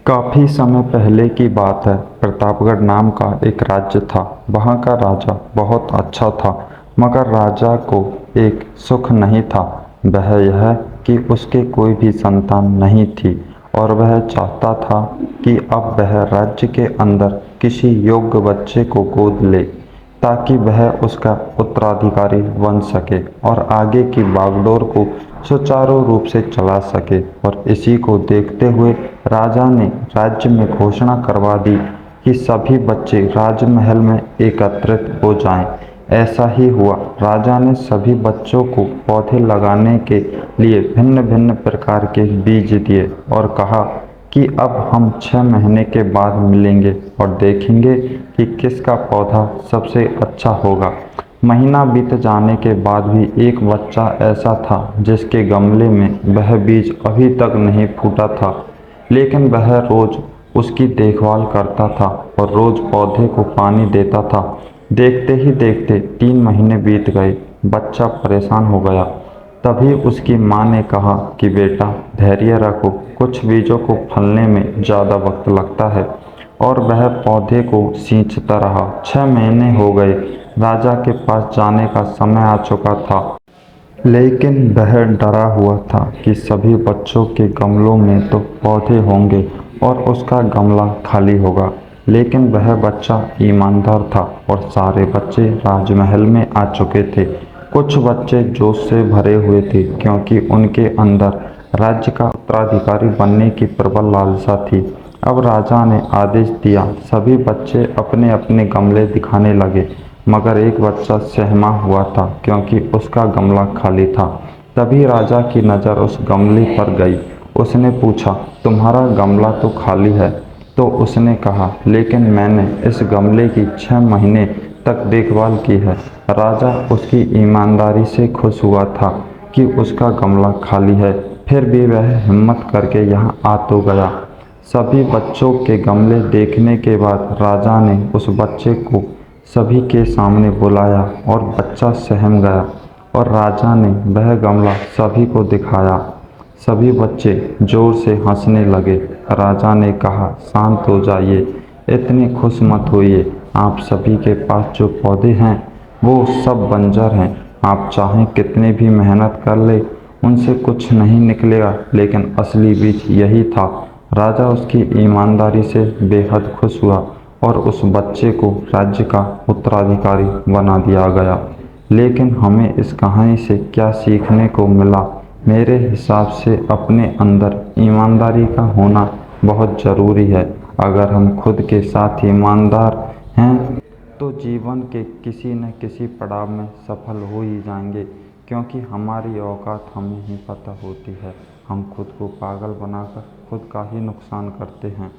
काफी समय पहले की बात है। प्रतापगढ़ नाम का एक राज्य था। वहाँ का राजा बहुत अच्छा था, मगर राजा को एक सुख नहीं था। वह यह कि उसके कोई भी संतान नहीं थी और वह चाहता था कि अब वह राज्य के अंदर किसी योग्य बच्चे को गोद ले, ताकि वह उसका उत्तराधिकारी बन सके और आगे की बागडोर को सुचारू रूप से चला सके। और इसी को देखते हुए राजा ने राज्य में घोषणा करवा दी कि सभी बच्चे राजमहल में एकत्रित हो जाएं। ऐसा ही हुआ। राजा ने सभी बच्चों को पौधे लगाने के लिए भिन्न भिन्न प्रकार के बीज दिए और कहा कि अब हम 6 महीने के बाद मिलेंगे और देखेंगे कि किसका पौधा सबसे अच्छा होगा। महीना बीत जाने के बाद भी एक बच्चा ऐसा था जिसके गमले में वह बीज अभी तक नहीं फूटा था, लेकिन वह रोज उसकी देखभाल करता था और रोज पौधे को पानी देता था। देखते ही देखते 3 महीने बीत गए। बच्चा परेशान हो गया। तभी उसकी माँ ने कहा कि बेटा धैर्य रखो, कुछ बीजों को फलने में ज़्यादा वक्त लगता है। और वह पौधे को सींचता रहा। 6 महीने हो गए। राजा के पास जाने का समय आ चुका था, लेकिन वह डरा हुआ था कि सभी बच्चों के गमलों में तो पौधे होंगे और उसका गमला खाली होगा। लेकिन वह बच्चा ईमानदार था और सारे बच्चे राजमहल में आ चुके थे। कुछ बच्चे जोश से भरे हुए थे, क्योंकि उनके अंदर राज्य का उत्तराधिकारी बनने की प्रबल लालसा थी। अब राजा ने आदेश दिया, सभी बच्चे अपने अपने गमले दिखाने लगे, मगर एक बच्चा सहमा हुआ था क्योंकि उसका गमला खाली था। तभी राजा की नज़र उस गमले पर गई। उसने पूछा, तुम्हारा गमला तो खाली है। तो उसने कहा, लेकिन मैंने इस गमले की 6 महीने तक देखभाल की है। राजा उसकी ईमानदारी से खुश हुआ था कि उसका गमला खाली है, फिर भी वह हिम्मत करके यहाँ आ तो गया। सभी बच्चों के गमले देखने के बाद राजा ने उस बच्चे को सभी के सामने बुलाया और बच्चा सहम गया और राजा ने वह गमला सभी को दिखाया। सभी बच्चे जोर से हंसने लगे। राजा ने कहा, शांत हो जाइए, इतनी खुश मत होइए। आप सभी के पास जो पौधे हैं वो सब बंजर हैं। आप चाहें कितनी भी मेहनत कर ले, उनसे कुछ नहीं निकलेगा, लेकिन असली बीज यही था। राजा उसकी ईमानदारी से बेहद खुश हुआ और उस बच्चे को राज्य का उत्तराधिकारी बना दिया गया। लेकिन हमें इस कहानी से क्या सीखने को मिला? मेरे हिसाब से अपने अंदर ईमानदारी का होना बहुत ज़रूरी है। अगर हम खुद के साथ ईमानदार हैं तो जीवन के किसी न किसी पड़ाव में सफल हो ही जाएंगे, क्योंकि हमारी औकात हमें ही पता होती है। हम खुद को पागल बनाकर खुद का ही नुकसान करते हैं।